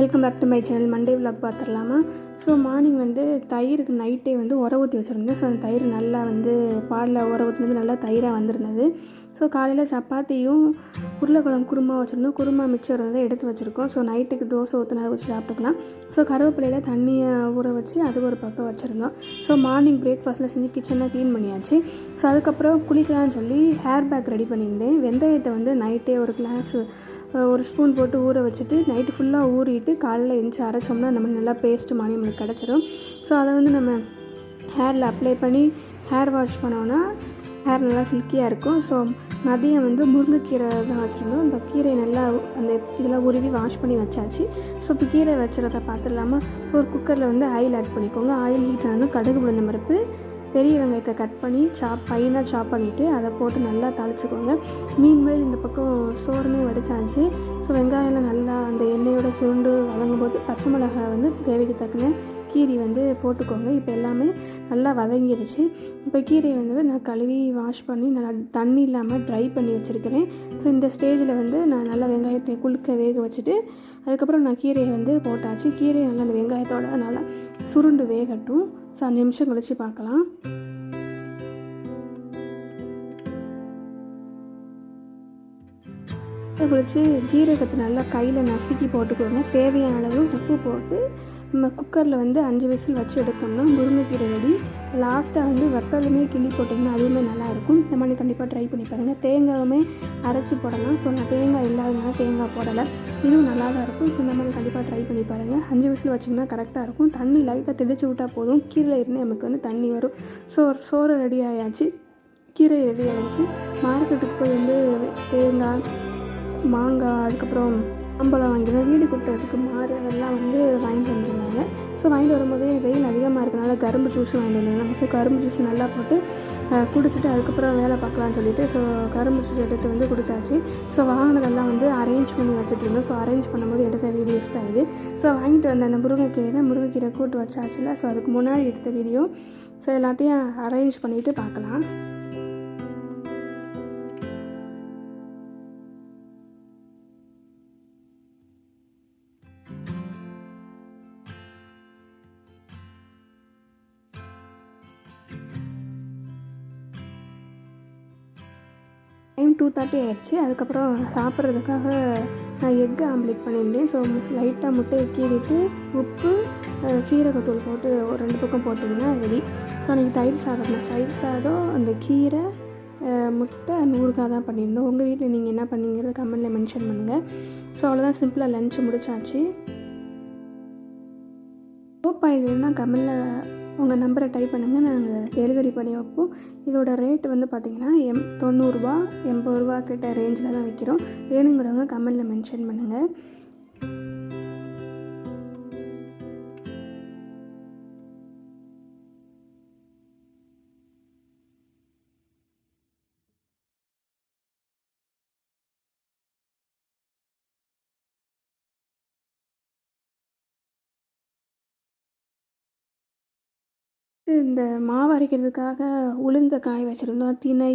Welcome back to my channel. Monday vlog பார்த்துடலாமா? So morning வந்து தயிருக்கு நைட்டே வந்து உர ஊற்றி வச்சுருந்தேன். ஸோ அந்த தயிர் நல்லா வந்து பாலில் உர ஊற்றி வந்து நல்லா தயிராக வந்திருந்தது. ஸோ காலையில் சப்பாத்தியும் உருளைக்கிழங்கு குருமா வச்சுருந்தோம். குருமா மிச்சம் இருந்ததை எடுத்து வச்சுருக்கோம். ஸோ நைட்டுக்கு தோசை ஊற்றினா வச்சு சாப்பிட்டுக்கலாம். ஸோ கருவேப்பிலையில் தண்ணியை ஊற வச்சு அது ஒரு பக்கம் வச்சுருந்தோம். ஸோ மார்னிங் பிரேக்ஃபாஸ்ட்டில் செஞ்சு கிச்சனை க்ளீன் பண்ணியாச்சு. ஸோ அதுக்கப்புறம் குளிக்கலாம்னு சொல்லி ஹேர் பேக் ரெடி பண்ணியிருந்தேன். வெந்தயத்தை வந்து நைட்டே ஒரு ஸ்பூன் போட்டு ஊற வச்சுட்டு நைட்டு ஃபுல்லாக ஊறிட்டு காலையில் எழுந்துச்சி அரைச்சோம்னா அந்த மாதிரி நல்லா பேஸ்ட்டு மாதிரி நம்மளுக்கு கிடச்சிரும். ஸோ அதை வந்து நம்ம ஹேரில் அப்ளை பண்ணி ஹேர் வாஷ் பண்ணோன்னா ஹேர் நல்லா சில்கியாக இருக்கும். ஸோ மதியம் வந்து முருங்கைக்கீரை தான் வச்சுருந்தோம். அந்த கீரை நல்லா அந்த இதெல்லாம் உருவி வாஷ் பண்ணி வச்சாச்சு. ஸோ இப்போ கீரை வச்சுறத பார்த்துடலாமா? ஒரு குக்கரில் வந்து ஆயில் ஆட் பண்ணிக்கோங்க. ஆயில் ஹீட் ஆனதும் கடுகு உளுந்தம் பருப்பு, பெரிய வெங்காயத்தை கட் பண்ணி பையனாக சாப் பண்ணிவிட்டு அதை போட்டு நல்லா தாளிச்சிக்கோங்க. மீன்மேல் இந்த பக்கம் சோறுமே வடிச்சாச்சு. ஸோ வெங்காயம்லாம் நல்லா அந்த எண்ணெயோட சுருண்டு வதங்கும்போது பச்சை மிளகாய் வந்து தேவைக்கு தக்கன கீரை வந்து போட்டுக்கோங்க. இப்போ எல்லாமே நல்லா வதங்கிடுச்சு. இப்போ கீரையை வந்து நான் கழுவி வாஷ் பண்ணி நல்லா தண்ணி இல்லாமல் ட்ரை பண்ணி வச்சுருக்கிறேன். ஸோ இந்த ஸ்டேஜில் வந்து நான் நல்லா வெங்காயத்தை குலுக்க வேக வச்சுட்டு அதுக்கப்புறம் நான் கீரையை வந்து போட்டாச்சு. கீரையை நல்லா அந்த வெங்காயத்தோட நல்லா சுருண்டு வேகட்டும். ஸோ 5 நிமிஷம் கழித்து பார்க்கலாம். கழித்து ஜீரகத்தை நல்லா கையில் நசுக்கி போட்டுக்கோங்க. தேவையான அளவு உப்பு போட்டு நம்ம குக்கரில் வந்து 5 விசில் வச்சு எடுத்தோம்னா முருங்கைக்கீரை ரெடி. லாஸ்ட்டாக வந்து வத்தலுமே கிள்ளி போட்டிங்கன்னா அதுவுமே நல்லாயிருக்கும். இந்த மாதிரி கண்டிப்பாக ட்ரை பண்ணி பாருங்கள். தேங்காயுமே அரைச்சி போடலாம். ஸோ நான் தேங்காய் இல்லாததுனால தேங்காய் போடலை. இதுவும் நல்லா தான் இருக்கும். ஸோ இந்த மாதிரி கண்டிப்பாக ட்ரை பண்ணி பாருங்கள். 5 விசில் வச்சிங்கன்னா கரெக்டாக இருக்கும். தண்ணி லைட்டாக தெளித்து விட்டால் போதும். கீரையில் இருந்து நமக்கு வந்து தண்ணி வரும். சோறு ரெடி ஆயாச்சு, கீரை ரெடி ஆகிடுச்சு. மார்க்கெட்டுக்கு போய் வந்து தேங்காய், மாங்காய், அதுக்கப்புறம் மாம்பழம் வாங்கினா வீடு கூட்டுறதுக்கு அதெல்லாம் வந்து வாங்கிட்டு வந்துருந்தாங்க. ஸோ வாங்கிட்டு வரும்போதே வெயில் அதிகமாக இருக்கனால கரும்பு ஜூஸ் வாங்கிட்டு வந்தாங்க. ஸோ கரும்பு ஜூஸ் நல்லா போட்டு குடிச்சிட்டு அதுக்கப்புறம் வேலை பார்க்கலான்னு சொல்லிட்டு ஸோ கரும்பு ஜூஸ் எடுத்து வந்து குடிச்சாச்சு. ஸோ வாங்கினதெல்லாம் வந்து அரேஞ்ச் பண்ணி வச்சுட்டு இருந்தோம். ஸோ அரேஞ்ச் பண்ணும்போது எடுத்த வீடியோஸ் தான் இது. ஸோ வாங்கிட்டு வந்த அந்த முருங்கைக்கீரை கூட்டு வச்சாச்சுல. ஸோ அதுக்கு முன்னாடி எடுத்த வீடியோ. ஸோ எல்லாத்தையும் அரேஞ்ச் பண்ணிவிட்டு பார்க்கலாம். டைம் 2:30 ஆகிடுச்சு. அதுக்கப்புறம் சாப்பிட்றதுக்காக நான் எக்கு ஆம்லேட் பண்ணியிருந்தேன். ஸோ லைட்டாக முட்டையை கீறிட்டு உப்பு சீரகத்தூள் போட்டு ஒரு 2 பக்கம் போட்டிங்கன்னா ரெடி. ஸோ அன்றைக்கி தயிர் சாதம் அந்த கீரை முட்டை ஊறுகாய் தான் பண்ணியிருந்தோம். உங்கள் வீட்டில் நீங்கள் என்ன பண்ணீங்கிறத கமெண்ட்டில் மென்ஷன் பண்ணுங்கள். ஸோ அவ்வளோதான், சிம்பிளாக லஞ்சு முடிச்சாச்சு. ஆயில் வேணுன்னா கமெண்ட்டில் உங்கள் நம்பரை டைப் பண்ணுங்கள், நாங்கள் டெலிவரி பண்ணி வைப்போம். இதோட ரேட்டு வந்து பார்த்திங்கன்னா 90 ரூபா 80 ரூபா கிட்ட ரேஞ்சில் தான் வைக்கிறோம். வேணுங்கிறவங்க கமெண்ட்டில் மென்ஷன் பண்ணுங்கள். இந்த மாவு அரைக்கிறதுக்காக உளுந்த காய வச்சுருந்தோம். திணை,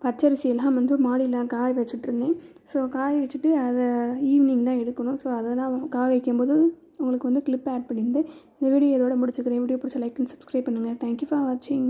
பச்சரிசி எல்லாம் வந்து மாடியில் காய வச்சுட்ருந்தேன். ஸோ காய வச்சுட்டு அதை ஈவினிங் தான் எடுக்கணும். ஸோ அதெல்லாம் காய வைக்கும்போது உங்களுக்கு வந்து கிளிப் ஆட் பண்ணியிருந்தேன். இந்த வீடியோ இதோட முடிச்சுக்கிறேன். வீடியோ பிடிச்ச லைக் அண்ட் சப்ஸ்கிரைப் பண்ணுங்கள். தேங்க்யூ ஃபார் வாட்சிங்.